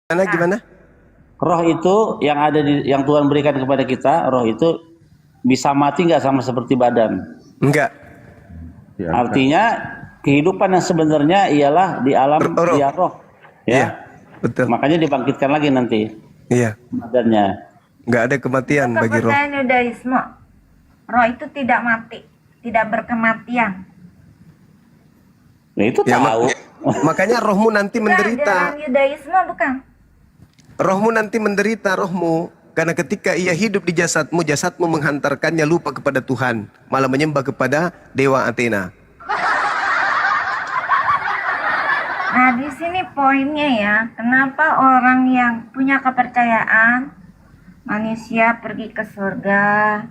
Gimana? Roh itu yang ada yang Tuhan berikan kepada kita, roh itu bisa mati nggak sama seperti badan? Enggak. Ya, Artinya kehidupan yang sebenarnya ialah di alam dia roh, ya. Iya, betul. Makanya dibangkitkan lagi nanti Iya. badannya. Enggak ada kematian Itu bagi roh. kepercayaan Yudaisme. Roh itu tidak mati, tidak berkematian. Nah, itu Ya, tahu. makanya rohmu nanti Dalam menderita. Yudaisme bukan. Rohmu nanti menderita, rohmu. Karena ketika ia hidup di jasadmu, jasadmu menghantarkannya lupa kepada Tuhan, malah menyembah kepada dewa Athena. Nah, di sini poinnya ya, kenapa orang yang punya kepercayaan manusia pergi ke surga,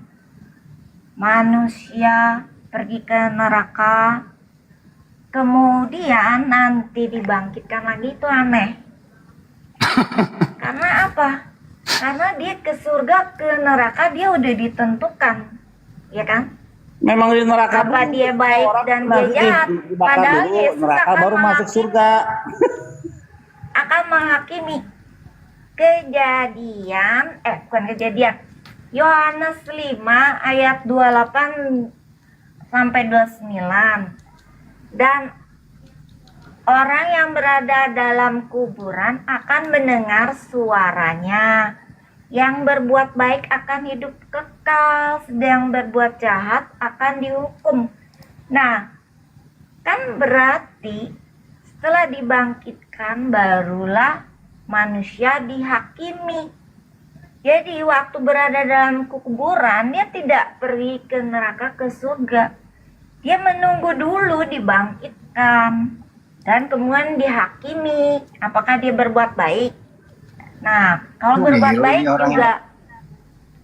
manusia pergi ke neraka, kemudian nanti dibangkitkan lagi, itu aneh. Karena apa? Karena dia ke surga, ke neraka dia udah ditentukan, ya kan? Memang di neraka Apa dulu, dia baik orang dan nanti dia jahat? dibakar Padahal dulu, Yesus neraka akan baru masuk menghakimi. surga. Akan menghakimi. Kejadian, bukan kejadian. Yohanes 5 ayat 28 sampai 29. Dan orang yang berada dalam kuburan akan mendengar suaranya. Yang berbuat baik akan hidup kekal, sedang berbuat jahat akan dihukum. Nah, kan berarti setelah dibangkitkan barulah manusia dihakimi. Jadi waktu berada dalam kuburan dia tidak pergi ke neraka, ke surga. Dia menunggu dulu dibangkitkan dan kemudian dihakimi apakah dia berbuat baik. Nah, kalau berbuat baik juga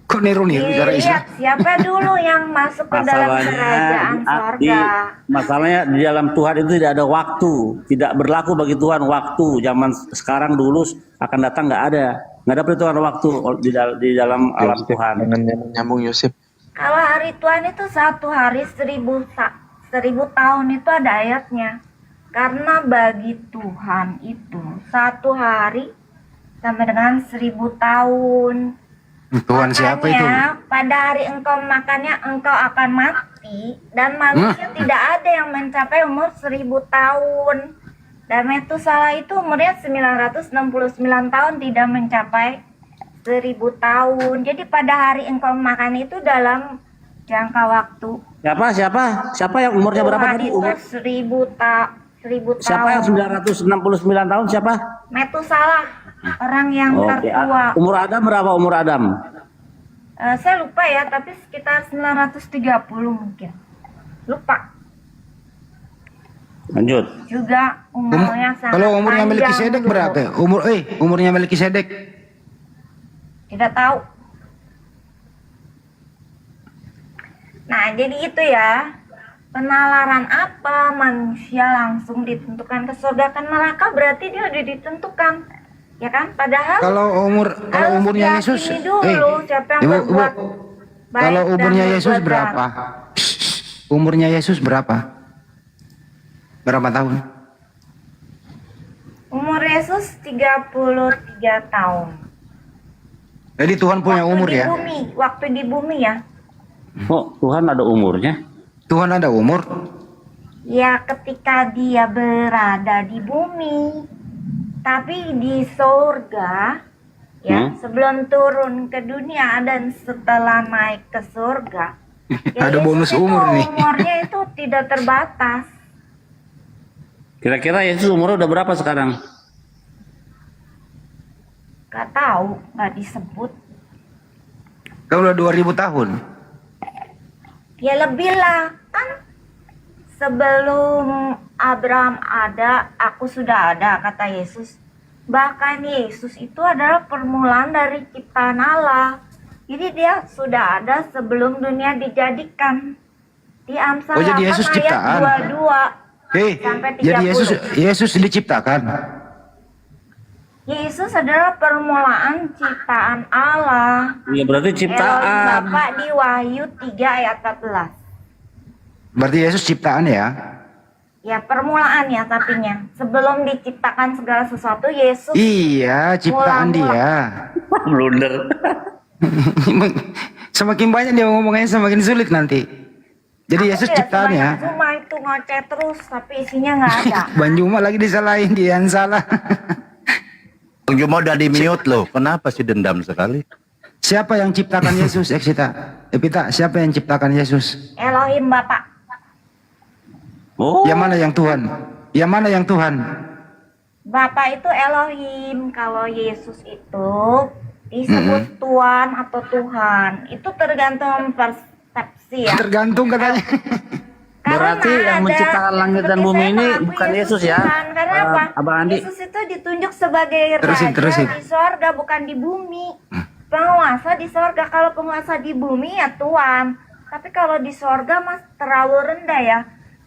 kok niru-niru cara Islam? lihat siapa dulu yang masuk ke dalam kerajaan sorga. Masalahnya di dalam Tuhan itu tidak ada waktu, tidak berlaku bagi Tuhan waktu. Zaman sekarang dulu akan datang nggak ada perhitungan waktu di dalam alam Tuhan. Nyambung Yosef. Kalau hari Tuhan itu 1 hari 1000 tahun, itu ada ayatnya. Karena bagi Tuhan itu 1 hari sampai dengan 1000 tahun. Tuhan siapa itu? Makanya pada hari engkau makannya engkau akan mati. Dan manusia tidak ada yang mencapai umur 1000 tahun. Dan Metusalah itu umurnya 969 tahun, tidak mencapai 1000 tahun. Jadi pada hari engkau makan itu dalam jangka waktu. Siapa yang umurnya berapa Tuhan tadi? itu 1000 tahun. Siapa yang 969 tahun siapa? Metusalah, orang yang tertua. Umur Adam berapa umur Adam? Saya lupa ya, tapi sekitar 930 mungkin. Lupa. Lanjut. Juga umurnya sangat Kalau umurnya panjang Melkisedek dulu. berapa? Umurnya Melkisedek. Tidak tahu. Nah, jadi itu ya. Penalaran apa manusia langsung ditentukan ke surga ke neraka, berarti dia udah ditentukan. Ya kan? Padahal Kalau umurnya harus Yesus, diyakini dulu siapa yang berbuat baik kalau dan umurnya Yesus berbuat berapa? jahat. Umurnya Yesus berapa? Berapa tahun? Umur Yesus 33 tahun. Jadi Tuhan punya umur ya? Waktu di bumi ya. Oh, Tuhan ada umurnya? Tuhan ada umur? Ya, ketika dia berada di bumi. Tapi di surga, ya, sebelum turun ke dunia dan setelah naik ke surga, ya Ada bonus Yesus itu umur nih. umurnya itu tidak terbatas. Kira-kira Yesus umurnya udah berapa sekarang? Gak tahu, gak disebut. Kalau udah 2000 tahun. Ya lebih lah, kan sebelum Abraham ada, aku sudah ada, kata Yesus. Bahkan Yesus itu adalah permulaan dari ciptaan Allah. Jadi dia sudah ada sebelum dunia dijadikan. Di Amsal Oh, jadi 8 Yesus ayat ciptaan. 22 sampai 30. Jadi Yesus diciptakan. Yesus adalah permulaan ciptaan Allah. Iya berarti Elohim ciptaan. Bapa di Wahyu 3 ayat 14. Berarti Yesus ciptaan ya? Ya permulaan ya tapinya. Sebelum diciptakan segala sesuatu, Yesus Iya, ciptaan Mula-mula. dia. Blunder. Semakin banyak dia ngomongnya semakin sulit nanti. Jadi Aku Yesus tidak ciptaannya. sebanyak Zuma itu ngoceh terus, tapi isinya nggak ada. Bang Juma lagi disalahin, dia yang salah. Bang Juma udah di mute loh. Kenapa sih dendam sekali? Siapa yang ciptakan Yesus, Epita, siapa yang ciptakan Yesus? Elohim Bapak. Oh, Yang mana yang Tuhan? Yang mana yang Tuhan? Bapak itu Elohim. Kalau Yesus itu disebut Tuhan atau Tuhan, itu tergantung persepsi ya. Tergantung katanya. berarti yang menciptakan langit dan seperti bumi saya ini mengaku bukan Yesus ya? Tuhan. Karena apa? Abang Andi. Yesus itu ditunjuk sebagai Terusin. raja di sorga, bukan di bumi. Penguasa di sorga. Kalau penguasa di bumi ya Tuhan. Tapi kalau di sorga mas terlalu rendah ya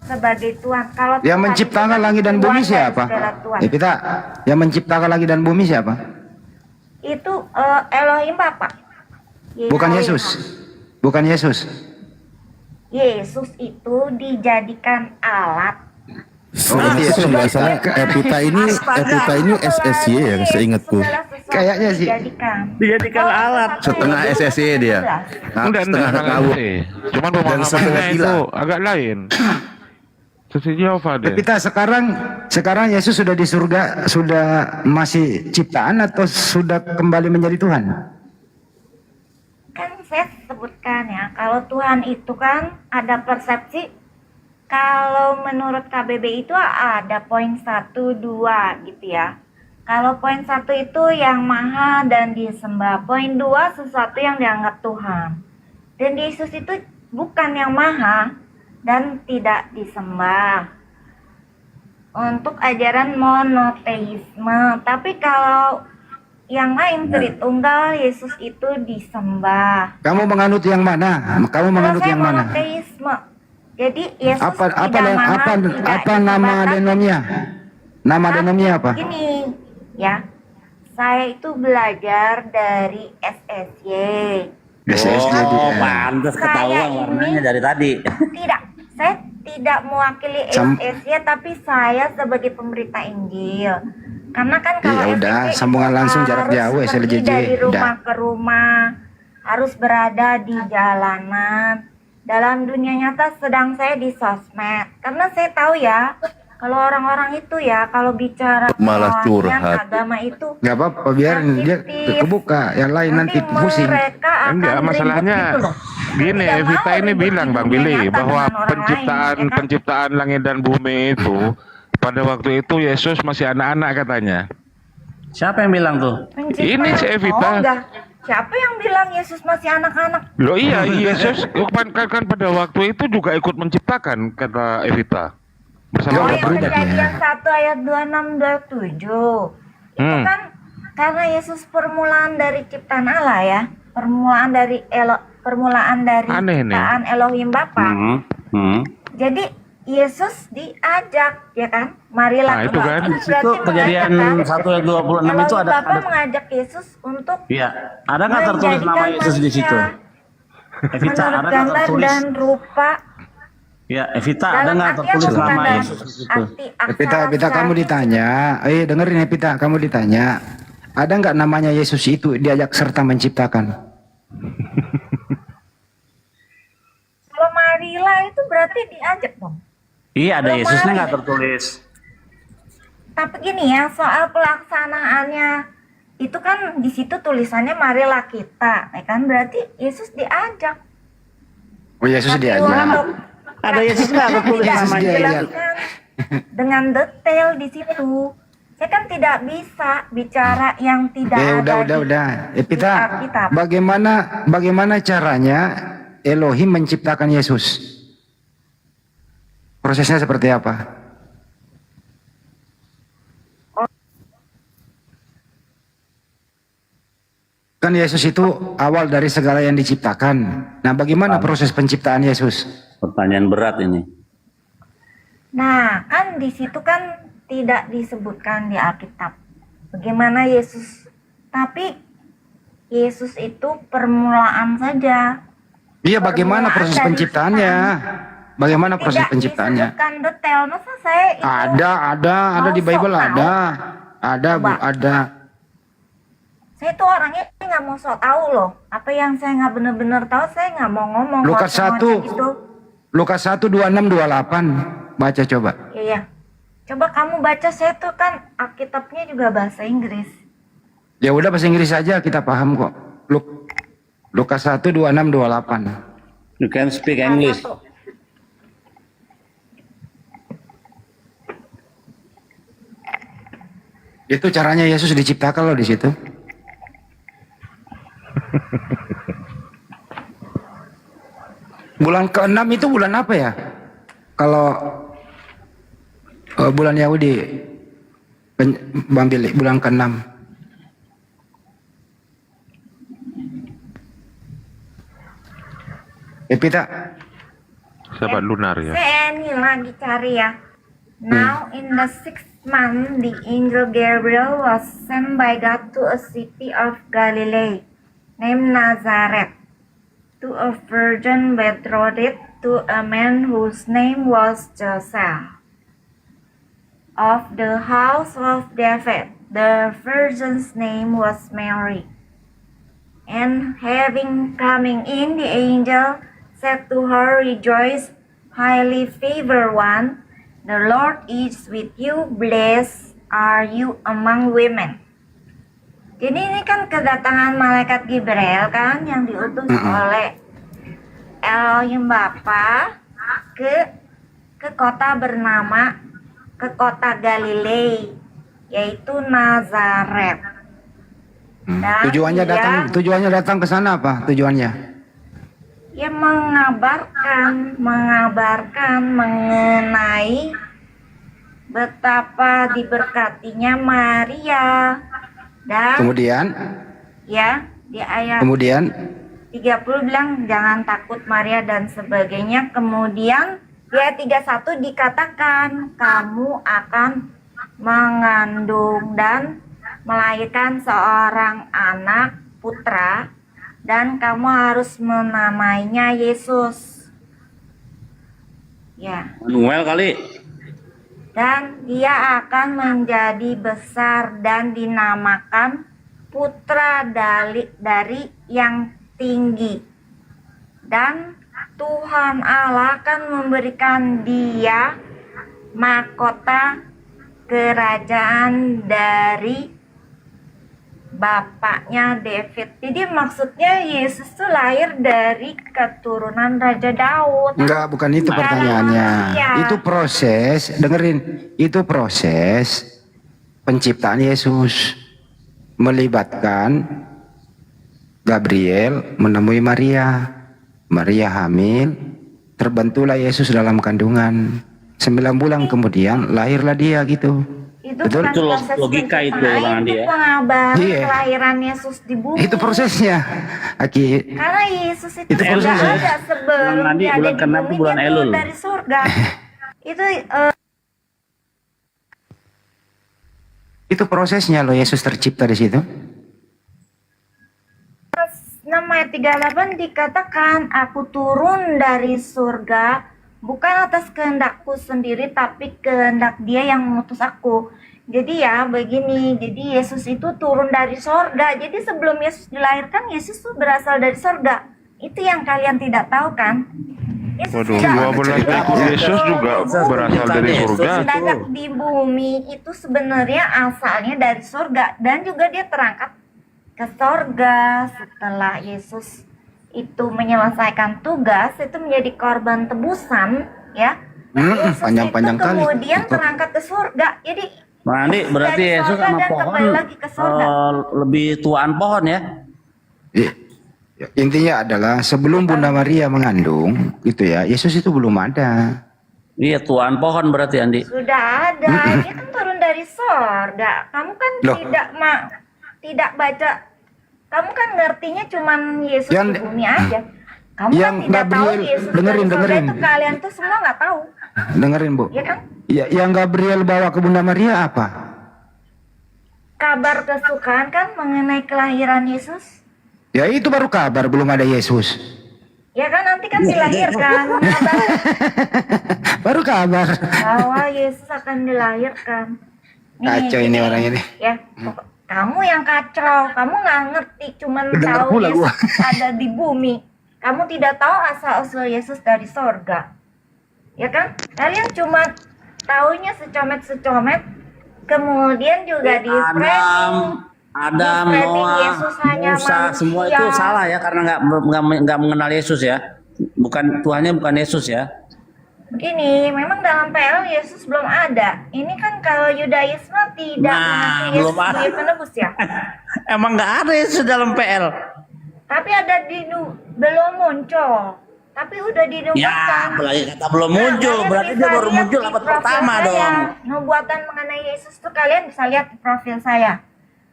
sebagai Tuhan. Kalau Yang Tuhan menciptakan itu kan langit dan Tuhan bumi dari siapa? segala Tuhan. Epita, yang menciptakan langit dan bumi siapa? Itu Elohim Bapak. Bukan Elohim. Yesus. Bukan Yesus. Yesus itu dijadikan alat. Kalau nggak salah Epita ini SSY ya, seingatku. Kayaknya sih. Dijadikan alat. Setengah SSY dia. Setengah ngawur. Cuman Dan setengah pemahamannya gila. itu agak lain. Sesi Yehova deh. Epita, sekarang Yesus sudah di surga, sudah masih ciptaan atau sudah kembali menjadi Tuhan? Kan saya sebutkan ya, kalau Tuhan itu kan ada persepsi. Kalau menurut KBB itu ada poin 1, 2 gitu ya. Kalau poin 1 itu yang maha dan disembah. Poin 2 sesuatu yang dianggap Tuhan. Dan Yesus itu bukan yang maha dan tidak disembah. Untuk ajaran monoteisme. Tapi kalau yang lain Tritunggal, Yesus itu disembah. Kamu menganut yang mana? Kamu menganut Kalau saya yang mana? monoteisme. Jadi Yesus Apa tidak maha, tidak nama disembah. denomnya? Nama denomnya apa? Gini ya, saya itu belajar dari SSY. SSJ. Oh, pantas ketahuan Saya ini- warnanya dari tadi. Tidak, saya tidak mewakili SSY, tapi saya sebagai pemberita Injil. Karena kan kalau Iya, udah, SSY itu sambungan langsung jarak harus jauh, pergi SLJJ, dari rumah udah. ke rumah, harus berada di jalanan. Dalam dunia nyata sedang saya di sosmed. Karena saya tahu ya, kalau orang-orang itu ya, kalau bicara Malah kerohanian, curhat. agama itu Gak apa-apa, biarin dia kebuka. Yang lain nanti pusing. mereka akan Enggak, ribut masalahnya gitu loh. gini, Tidak Evita mau ini ribut bilang di Bang dunia Billy nyata bahwa dengan orang lain, ya kan? penciptaan langit dan bumi itu pada waktu itu Yesus masih anak-anak katanya. Siapa yang bilang tuh? Penciptaan. Ini si Evita. Oh, enggak. Siapa yang bilang Yesus masih anak-anak? Loh iya, Yesus kan pada waktu itu juga ikut menciptakan kata Evita. Ya, Bersama Oh, udah yang berubah Kejadian 1 ayat 26 27. Itu kan karena Yesus permulaan dari ciptaan Allah ya. Permulaan dari Aneh nih. ciptaan Elohim Bapa. Hmm. Jadi Yesus diajak ya kan? Marilah. Nah, itu kan. Itu Itu berarti kejadian mengajak, kan? 1 ayat 26 itu Elohim ada Bapa mengajak Yesus untuk Iya. Ada nggak tertulis nama menjadikan Yesus di situ? manusia Evita, ada menurut nggak gambar tertulis? dan rupa. Ya, Evita, ada Dalam nggak artian tertulis bukan nama dalam Yesus di situ? arti Epita, aksara kamu secara ditanya. Dengerin Epita, kamu ditanya. Ada nggak namanya Yesus itu diajak serta menciptakan? Kalau Marilah itu berarti diajak dong. Iya, ada Belum Yesusnya ada. nggak tertulis. Tapi gini ya, soal pelaksanaannya itu kan di situ tulisannya marilah kita, ya kan? Berarti Yesus diajak. Oh, Yesus Tapi diajak. untuk Ada Yesus nggak tertulis tidak Yesus namanya? diajak. dijelaskan dengan detail di situ. Saya kan tidak bisa bicara yang tidak ada Udah. di Epita, Alkitab. bagaimana caranya Elohim menciptakan Yesus? Prosesnya seperti apa? Kan Yesus itu awal dari segala yang diciptakan. Nah, bagaimana proses penciptaan Yesus? Pertanyaan berat ini. Nah, kan di situ kan tidak disebutkan di Alkitab bagaimana Yesus. Tapi Yesus itu permulaan saja. Iya, bagaimana proses Permulaan dari penciptaannya? Bagaimana proses Tidak penciptaannya? disebutkan detail. Masa saya itu Ada di mau Bible sok tahu? ada Bu, Coba. ada. Saya tuh orangnya nggak mau sok tahu loh. Apa yang saya nggak bener-bener tahu, saya nggak mau ngomong. Lukas kalau 1 semuanya gitu. Lukas 1 26 28. Baca coba. Iya. Coba kamu baca, saya tuh kan Alkitabnya juga bahasa Inggris. Ya udah bahasa Inggris saja kita paham kok. Lukas 1 26 28. You can speak English. Satu. Itu caranya Yesus diciptakan loh di situ. Bulan ke-6 itu bulan apa ya? Kalau bulan Yahudi, Bang Billy, bulan ke-6. Pita, Sahabat lunar ya. Saya ini lagi cari ya. Now in the 6th month, the angel Gabriel was sent by God to a city of Galilee named Nazareth, to a virgin betrothed to a man whose name was Joseph, of the house of David. The virgin's name was Mary. And having coming in, the angel said to her, Rejoice, highly favored one, the Lord is with you, blessed are you among women. Jadi ini kan kedatangan malaikat Gabriel kan yang diutus oleh Elohim Bapa ke kota bernama, ke kota Galilea, yaitu Nazaret. Dan Tujuannya datang ke sana apa? Tujuannya? Ya mengabarkan mengenai betapa diberkatinya Maria. Dan Kemudian ya di ayat kemudian 30 bilang jangan takut Maria dan sebagainya. Kemudian di ayat 31 dikatakan kamu akan mengandung dan melahirkan seorang anak putra dan kamu harus menamainya Yesus. Ya. Manuel kali. Dan dia akan menjadi besar dan dinamakan putra dari yang tinggi. Dan Tuhan Allah akan memberikan dia mahkota kerajaan dari bapaknya David. Jadi maksudnya Yesus tuh lahir dari keturunan Raja Daud. enggak, bukan itu Bukan pertanyaannya. manusia. Itu proses, dengerin, itu proses penciptaan Yesus melibatkan Gabriel menemui Maria. Maria hamil, terbentuklah Yesus dalam kandungan. 9 bulan kemudian lahirlah dia gitu. Itu Betul? bukan Itu proses logika itu, penciptaan, Bang Andi, itu ya. pengabaran Iya. kelahiran Yesus di bumi. Itu prosesnya. Aki, Karena Yesus itu Itu sudah prosesnya. ada sebelum Bang Andi, dia ada bulan di ke-6 bumi, bulan dia turun Elul. dari surga. itu prosesnya loh Yesus tercipta di situ. 6 ayat 38 dikatakan, aku turun dari surga bukan atas kehendakku sendiri tapi kehendak dia yang mengutus aku. Jadi ya begini, jadi Yesus itu turun dari surga. Jadi sebelum Yesus dilahirkan, Yesus tuh berasal dari surga. Itu yang kalian tidak tahu kan? Yesus Waduh, tidak 12 ekor Yesus juga berasal dari surga. mendadak di bumi itu sebenarnya asalnya dari surga dan juga dia terangkat ke surga setelah Yesus itu menyelesaikan tugas itu menjadi korban tebusan ya. Yesus panjang-panjang itu kali. kemudian terangkat ke surga. Jadi Bang Andi, berarti dari Yesus surga sama dan pohon kembali lagi ke surga. lebih tuaan pohon ya? Iya. Ya, intinya adalah sebelum Bunda Maria mengandung, gitu ya, Yesus itu belum ada. Iya, tuaan pohon berarti Andi. Sudah ada, dia kan turun dari surga. Kamu kan Loh. tidak baca. Kamu kan ngertinya cuman Yesus Yang- di bumi aja. Kamu yang kan tidak tahu Gabriel- Yesus dengerin, dari surga dengerin. itu kalian tuh semua nggak tahu, Dengerin Bu. ya kan? Ya, yang Gabriel bawa ke Bunda Maria apa? Kabar kesukaan kan mengenai kelahiran Yesus. Ya itu baru kabar, belum ada Yesus. Ya kan nanti kan dilahirkan kabar Baru kabar. bahwa Yesus akan dilahirkan. Kacau ini orang ini. Ya, kamu yang kacau, kamu nggak ngerti, cuman Dengar tahu pula gua. Yesus ada di bumi. Kamu tidak tahu asal-usul Yesus dari sorga. Ya kan? Kalian cuma taunya secomet-secomet, kemudian juga di framing. Adam, Di framing Noah, Yesus hanya Musa, semua manusia. itu salah ya karena nggak mengenal Yesus ya. Bukan Tuhannya bukan Yesus ya. Begini, memang dalam PL Yesus belum ada. Ini kan kalau Yudaisme tidak Nah, mengakui Yesus belum ada. sebagai penebus ya. Emang nggak ada Yesus dalam PL. Tapi ada belum muncul. Tapi udah Ya, dinubuatkan. apalagi kata belum muncul, kalian berarti bisa dia baru lihat muncul di abad profil pertama saya. dong. Nubuatan mengenai Yesus tuh kalian bisa lihat di profil saya.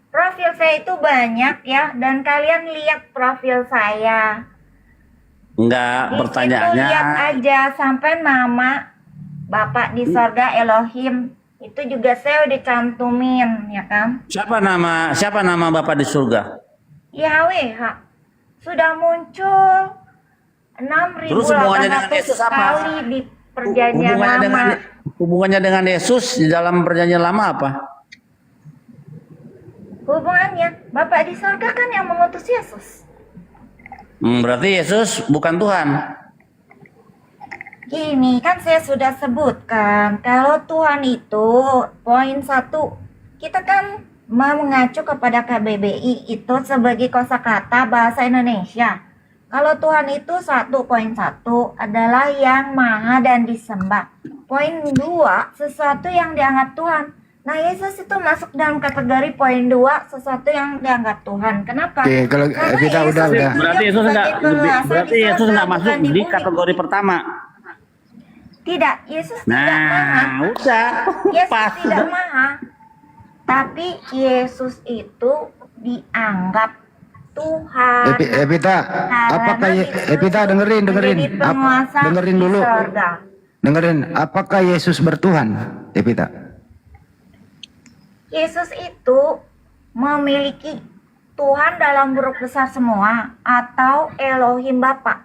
Profil saya itu banyak ya, dan kalian lihat profil saya. Enggak, Di situ pertanyaannya lihat aja sampai nama Bapak di sorga Elohim. Itu juga saya udah cantumin, ya kan? siapa nama Bapak di surga? Yahweh, sudah muncul 6.800 Terus hubungannya dengan Yesus apa? kali di perjanjian lama. Hubungannya dengan Yesus di dalam perjanjian lama apa? Hubungannya, Bapak di sorga kan yang mengutus Yesus. Berarti Yesus bukan Tuhan. Gini, kan saya sudah sebutkan, kalau Tuhan itu, poin 1, kita kan mau mengacu kepada KBBI itu sebagai kosakata bahasa Indonesia. Kalau Tuhan itu 1.1 adalah yang maha dan disembah. Poin 2, sesuatu yang dianggap Tuhan. Nah, Yesus itu masuk dalam kategori poin 2, sesuatu yang dianggap Tuhan. Kenapa? Oke, kalau Karena kita Yesus udah. hidup Berarti Yesus sebagai enggak penguasa berarti di Yesus sorga, enggak masuk bukan di bumi. kategori pertama. Tidak, Yesus tidak maha. Nah, udah. Yesus Pas. tidak maha. Tapi Yesus itu dianggap Tuhan. Epita, apakah Epita dengerin. menjadi penguasa Dengerin di dulu. sorga. Dengerin, apakah Yesus bertuhan? Epita. Yesus itu memiliki Tuhan dalam huruf besar semua atau Elohim Bapa.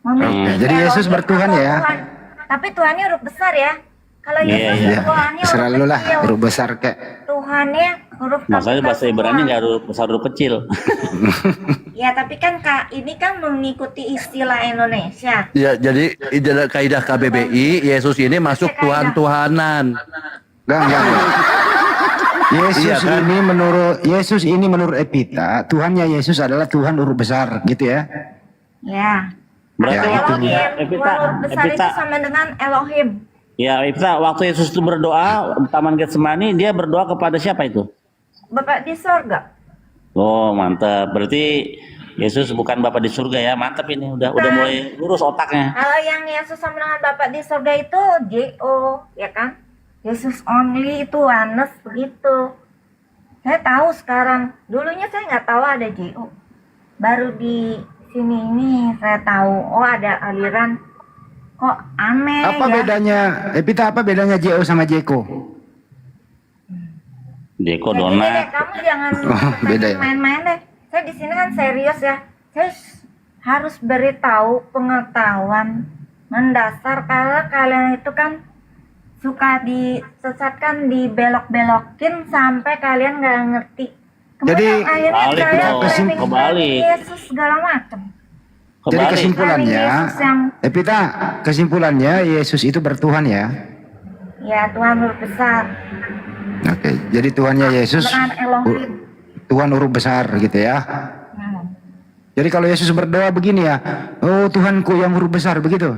Memiliki Jadi Yesus Elohim bertuhan atau ya? Tuhan. Tapi Tuhannya huruf besar ya. Kalau Iya, Yesus iya. Tuhannya huruf Selalu lah, kecil. huruf besar kayak. Tuhannya huruf Masalahnya kapital bahasa Ibrani semua. enggak huruf besar huruf kecil. Ya, tapi kan Kak, ini kan mengikuti istilah Indonesia. Ya, jadi dalam kaidah KBBI Yesus ini masuk Tuhan-Tuhanan. Enggak. Yesus Iya kan? Yesus ini menurut Epita, Tuhannya Yesus adalah Tuhan huruf besar, gitu ya. Ya. Berarti Ya, waktu Elohim, Epita, huruf besar itu sama dengan Elohim. ya Epita, waktu Yesus itu berdoa di Taman Getsemani, dia berdoa kepada siapa itu? Bapak di sorga. Oh, mantap. Berarti Yesus bukan Bapak di surga ya. Mantap ini udah mulai lurus otaknya. Kalau yang Yesus sama dengan Bapak di sorga itu JO, ya kan? Yesus only itu oneness begitu. Saya tahu sekarang. Dulunya saya nggak tahu ada JO. Baru di sini ini saya tahu. Oh, ada aliran. Kok aneh Apa ya? bedanya, Epita, apa bedanya JO sama Jeko? Deko Ya, gini Dona. deh, kamu jangan beda ya? main-main deh. Saya di sini kan serius ya. Saya harus beritahu pengetahuan mendasar karena kalian itu kan suka disesatkan, dibelok-belokin sampai kalian nggak ngerti. Kemudian Jadi, akhirnya balik kalian dong, framing kebalik. Yesus segala macam. Jadi Kembali. kesimpulannya, Yesus yang- Epita, kesimpulannya Yesus itu bertuhan ya. Ya, Tuhan huruf besar. Oke, jadi Tuhannya Yesus Dengan Elohim. Tuhan huruf besar gitu ya. Hmm. Jadi kalau Yesus berdoa begini ya, oh Tuhanku yang huruf besar begitu.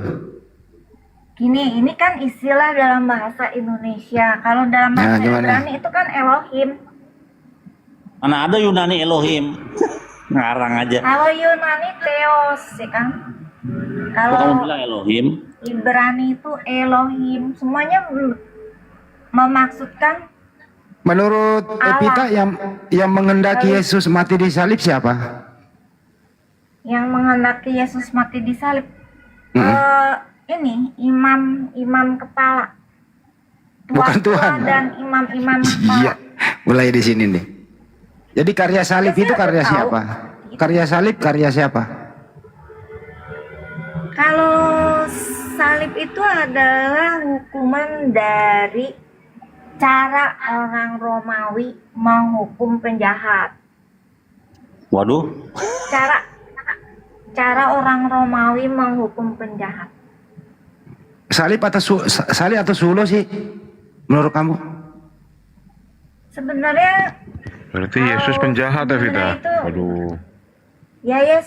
Gini, ini kan istilah dalam bahasa Indonesia. Kalau dalam Nah, bahasa gimana? Ibrani itu kan Elohim. Mana ada Yunani Elohim. Ngarang aja. Kalau Yunani Theos, ya kan? Kok kamu Kalau bilang Elohim? Ibrani itu Elohim. Semuanya memaksudkan Menurut Epita yang menghendaki Yesus mati di salib siapa? yang menghendaki Yesus mati di salib. Ini imam kepala. Bukan Tuhan. Dan imam-imam Iya, kepala. mulai di sini nih. Jadi karya salib Ya, itu saya karya tahu. siapa? Karya salib karya siapa? itu adalah hukuman dari cara orang Romawi menghukum penjahat. Waduh, Cara orang Romawi menghukum penjahat. Salib atau sulo sih menurut kamu? Sebenarnya Berarti Yesus penjahat, Evita. sebenarnya itu- Waduh. ya